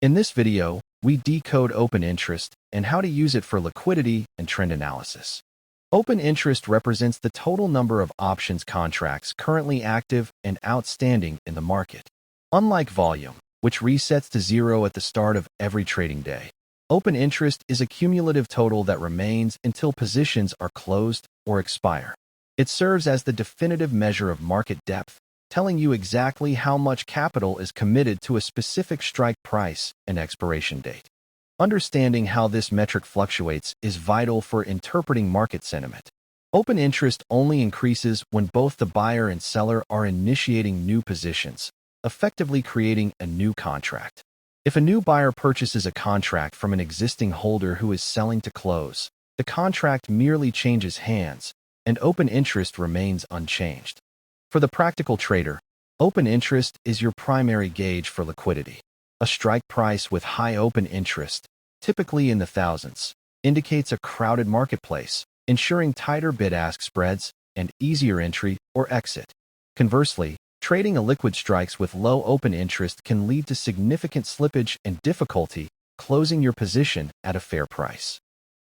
In this video, we decode open interest and how to use it for liquidity and trend analysis. Open interest represents the total number of options contracts currently active and outstanding in the market. Unlike volume, which resets to zero at the start of every trading day, open interest is a cumulative total that remains until positions are closed or expire. It serves as the definitive measure of market depth, telling you exactly how much capital is committed to a specific strike price and expiration date. Understanding how this metric fluctuates is vital for interpreting market sentiment. Open interest only increases when both the buyer and seller are initiating new positions, effectively creating a new contract. If a new buyer purchases a contract from an existing holder who is selling to close, the contract merely changes hands, and open interest remains unchanged. For the practical trader, open interest is your primary gauge for liquidity. A strike price with high open interest, typically in the thousands, indicates a crowded marketplace, ensuring tighter bid-ask spreads and easier entry or exit. Conversely, trading illiquid strikes with low open interest can lead to significant slippage and difficulty closing your position at a fair price.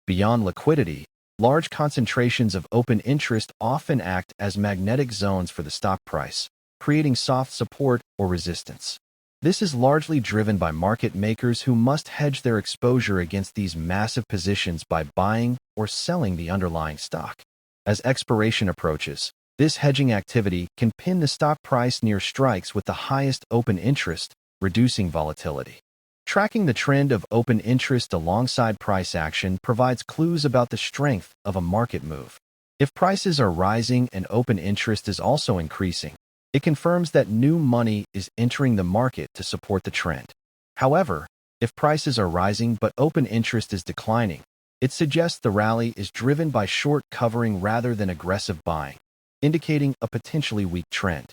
Beyond liquidity, large concentrations of open interest often act as magnetic zones for the stock price, creating soft support or resistance. This is largely driven by market makers who must hedge their exposure against these massive positions by buying or selling the underlying stock. As expiration approaches, this hedging activity can pin the stock price near strikes with the highest open interest, reducing volatility. Tracking the trend of open interest alongside price action provides clues about the strength of a market move. If prices are rising and open interest is also increasing, it confirms that new money is entering the market to support the trend. However, if prices are rising but open interest is declining, it suggests the rally is driven by short covering rather than aggressive buying, indicating a potentially weak trend.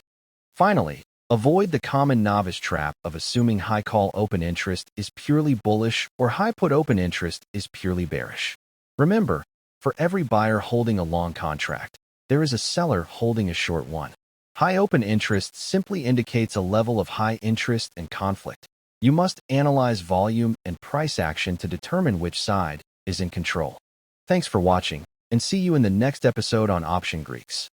Finally, avoid the common novice trap of assuming high call open interest is purely bullish or high put open interest is purely bearish. Remember, for every buyer holding a long contract, there is a seller holding a short one. High open interest simply indicates a level of high interest and conflict. You must analyze volume and price action to determine which side is in control. Thanks for watching, and see you in the next episode on Option Greeks.